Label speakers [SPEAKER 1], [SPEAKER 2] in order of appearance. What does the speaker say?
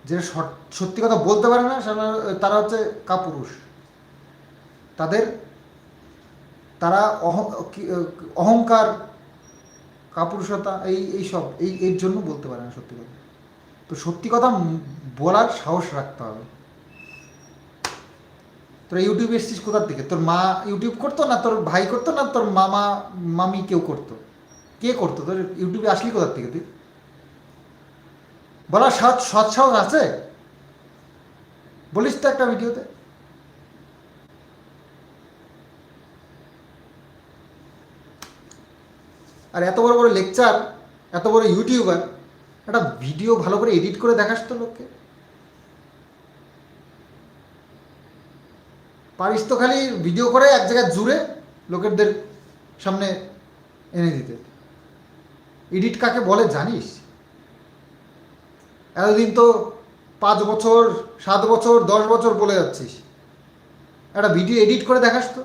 [SPEAKER 1] যে সত্যি কথা বলতে পারে না তারা হচ্ছে কাপুরুষ। তাদের তারা অহংকার, কাপুরুষতা, এইসব এর জন্য বলতে পারে না সত্যি কথা। তো সত্যি কথা বলার সাহস রাখতে হবে। তোরা ইউটিউবে এসেছিস কোথার থেকে? তোর মা ইউটিউব করতো, না তোর ভাই করতো, না তোর মামা মামি কেউ করতো? কে করতো? তোর ইউটিউবে আসলি কোথার থেকে তুই? বলার সৎ সাহস আছে? বলিস তো একটা ভিডিওতে। আর এত বড় বড় লেকচার, এত বড় ইউটিউবার, একটা ভিডিও ভালো করে এডিট করে দেখাস তো লোককে। পারিস তো খালি ভিডিও করে এক জায়গায় জুড়ে লোকেদের সামনে এনে দিতে। এডিট কাকে বলে জানিস? এতদিন তো 5 বছর, 7 বছর, 10 বছর বলে যাচ্ছিস, একটা ভিডিও এডিট করে দেখাস তো।